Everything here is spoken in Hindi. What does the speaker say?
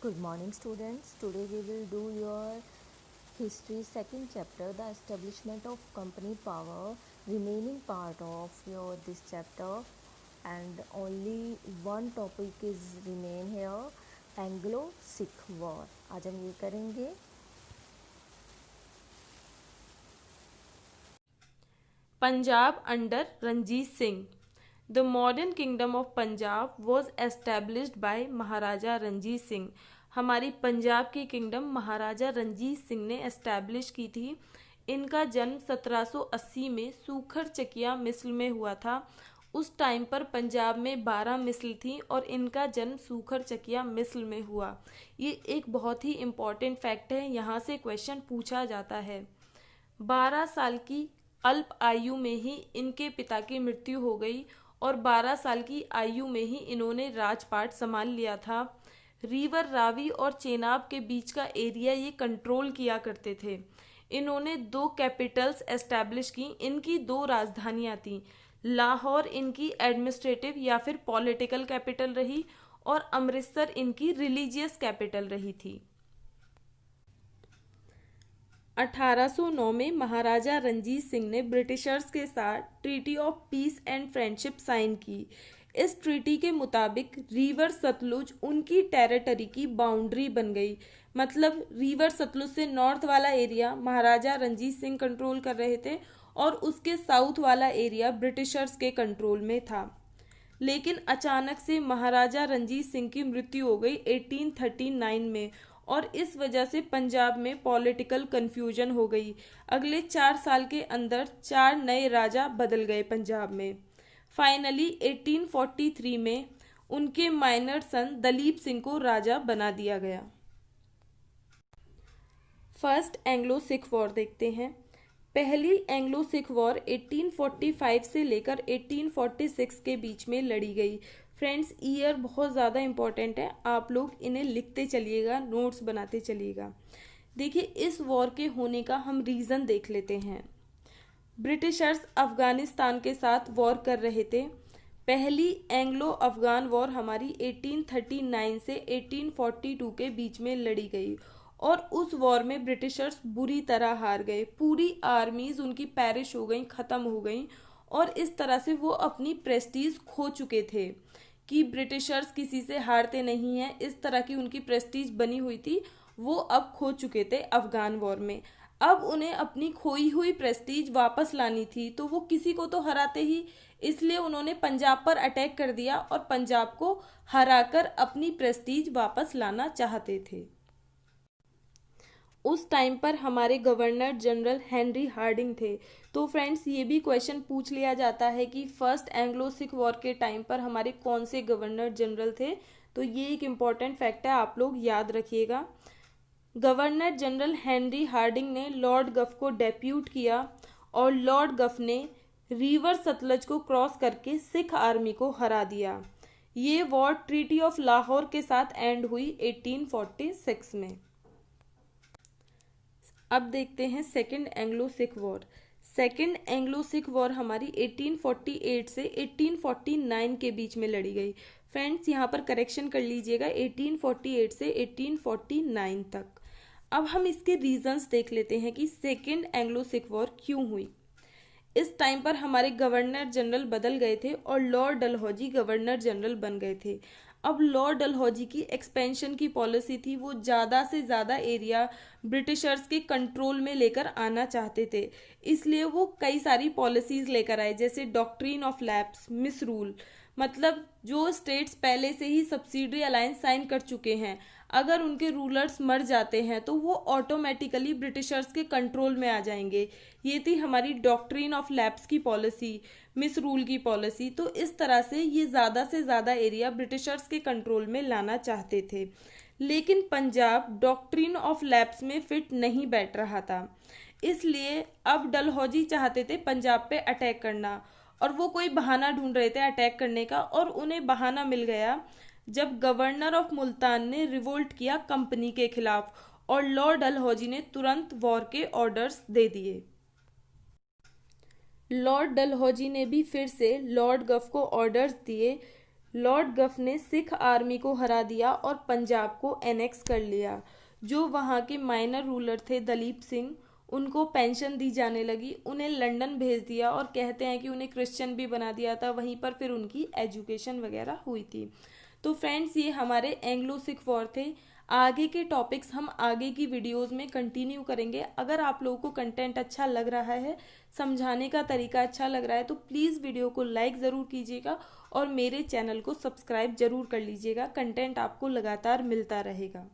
Good morning, students. Today we will do your history second chapter, the establishment of company power, remaining part of your this chapter, and only one topic is remain here, Anglo-Sikh War. आज हम ये करेंगे. Punjab under Ranjit Singh. The modern kingdom of Punjab was established by महाराजा रंजीत सिंह. हमारी पंजाब की किंगडम महाराजा रंजीत सिंह ने एस्टैब्लिश की थी. इनका जन्म 1780 में सूखर चकिया मिस्र में हुआ था. उस टाइम पर पंजाब में 12 मिस्र थी और इनका जन्म सूखर चकिया मिस्र में हुआ. ये एक बहुत ही इम्पॉर्टेंट फैक्ट है, यहाँ से क्वेश्चन पूछा जाता है. 12 साल की अल्प आयु में ही इनके पिता की मृत्यु हो गई और 12 साल की आयु में ही इन्होंने राजपाट संभाल लिया था. रिवर रावी और चेनाब के बीच का एरिया ये कंट्रोल किया करते थे. इन्होंने 2 कैपिटल्स एस्टैब्लिश की. इनकी 2 राजधानियां थीं. लाहौर इनकी एडमिनिस्ट्रेटिव या फिर पॉलिटिकल कैपिटल रही और अमृतसर इनकी रिलीजियस कैपिटल रही थी. 1809 में महाराजा रंजीत सिंह ने ब्रिटिशर्स के साथ treaty of peace and friendship sign की. इस ट्रीटी के मुताबिक रिवर सतलुज उनकी टेरिटरी की बाउंड्री बन गई. मतलब रिवर सतलुज से नॉर्थ वाला एरिया महाराजा रंजीत सिंह कंट्रोल कर रहे थे और उसके साउथ वाला एरिया ब्रिटिशर्स के कंट्रोल में था. लेकिन अचानक से महाराजा रंजीत सिंह की मृत्यु हो गई 1839 में और इस वजह से पंजाब में पॉलिटिकल कंफ्यूजन हो गई. अगले 4 साल के अंदर 4 नए राजा बदल गए पंजाब में. फाइनली 1843 में उनके माइनर सन दलीप सिंह को राजा बना दिया गया. फर्स्ट एंग्लो सिख वॉर देखते हैं. पहली एंग्लो सिख वॉर 1845 से लेकर 1846 के बीच में लड़ी गई. फ्रेंड्स, ईयर बहुत ज़्यादा इम्पॉर्टेंट है, आप लोग इन्हें लिखते चलिएगा, नोट्स बनाते चलिएगा. देखिए, इस वॉर के होने का हम रीज़न देख लेते हैं. ब्रिटिशर्स अफगानिस्तान के साथ वॉर कर रहे थे. पहली एंग्लो अफगान वॉर हमारी 1839 से 1842 के बीच में लड़ी गई और उस वॉर में ब्रिटिशर्स बुरी तरह हार गए. पूरी आर्मीज उनकी पेरिश हो गई, ख़त्म हो गई और इस तरह से वो अपनी प्रेस्टीज खो चुके थे कि ब्रिटिशर्स किसी से हारते नहीं हैं. इस तरह की उनकी प्रेस्टीज बनी हुई थी, वो अब खो चुके थे अफगान वॉर में. अब उन्हें अपनी खोई हुई प्रेस्टीज वापस लानी थी, तो वो किसी को तो हराते ही, इसलिए उन्होंने पंजाब पर अटैक कर दिया और पंजाब को हराकर अपनी प्रेस्टीज वापस लाना चाहते थे. उस टाइम पर हमारे गवर्नर जनरल हेनरी हार्डिंग थे. तो फ्रेंड्स, ये भी क्वेश्चन पूछ लिया जाता है कि फर्स्ट एंग्लो सिख वॉर के टाइम पर हमारे कौन से गवर्नर जनरल थे. तो ये एक इम्पॉर्टेंट फैक्ट है, आप लोग याद रखिएगा. गवर्नर जनरल हेनरी हार्डिंग ने लॉर्ड गफ को डेप्यूट किया और लॉर्ड गफ ने रिवर सतलज को क्रॉस करके सिख आर्मी को हरा दिया. ये वॉर ट्रीटी ऑफ लाहौर के साथ एंड हुई 1846 में. अब देखते हैं second Anglo Sikh war. Second Anglo Sikh war हमारी 1848 से 1849 के बीच में लड़ी गई. फ्रेंड्स, यहाँ पर करेक्शन कर लीजिएगा, 1848 से 1849 तक. अब हम इसके रीजंस देख लेते हैं कि सेकेंड एंग्लो सिख वॉर क्यों हुई. इस टाइम पर हमारे गवर्नर जनरल बदल गए थे और लॉर्ड डलहौजी गवर्नर जनरल बन गए थे. अब लॉर्ड डलहौजी की एक्सपेंशन की पॉलिसी थी, वो ज़्यादा से ज़्यादा एरिया ब्रिटिशर्स के कंट्रोल में लेकर आना चाहते थे. इसलिए वो कई सारी पॉलिसीज़ लेकर आए, जैसे doctrine of lapse, miss rule. मतलब जो स्टेट्स पहले से ही सब्सिडरी अलायंस साइन कर चुके हैं, अगर उनके रूलर्स मर जाते हैं तो वो ऑटोमेटिकली ब्रिटिशर्स के कंट्रोल में आ जाएंगे. ये थी हमारी डॉक्ट्रिन ऑफ लैप्स की पॉलिसी, मिस रूल की पॉलिसी. तो इस तरह से ये ज़्यादा से ज़्यादा एरिया ब्रिटिशर्स के कंट्रोल में लाना चाहते थे. लेकिन पंजाब डॉक्ट्रिन ऑफ लैप्स में फिट नहीं बैठ रहा था. इसलिए अब डलहौजी चाहते थे पंजाब पे अटैक करना और वो कोई बहाना ढूंढ रहे थे अटैक करने का, और उन्हें बहाना मिल गया जब गवर्नर ऑफ मुल्तान ने रिवोल्ट किया कंपनी के खिलाफ और लॉर्ड डलहौजी ने तुरंत वॉर के ऑर्डर्स दे दिए. लॉर्ड डलहौजी ने भी फिर से लॉर्ड गफ को ऑर्डर्स दिए लॉर्ड गफ ने सिख आर्मी को हरा दिया और पंजाब को एनेक्स कर लिया। जो वहाँ के माइनर रूलर थे दलीप सिंह, उनको पेंशन दी जाने लगी, उन्हें लंदन भेज दिया और कहते हैं कि उन्हें क्रिश्चियन भी बना दिया था। वहीं पर फिर उनकी एजुकेशन वगैरह हुई थी। तो फ्रेंड्स, ये हमारे एंग्लो सिख वॉर थे। आगे के टॉपिक्स हम आगे की वीडियोस में कंटिन्यू करेंगे। अगर आप लोगों को कंटेंट अच्छा लग रहा है, समझाने का तरीका अच्छा लग रहा है, तो प्लीज़ वीडियो को लाइक ज़रूर कीजिएगा और मेरे चैनल को सब्सक्राइब ज़रूर कर लीजिएगा। कंटेंट आपको लगातार मिलता रहेगा।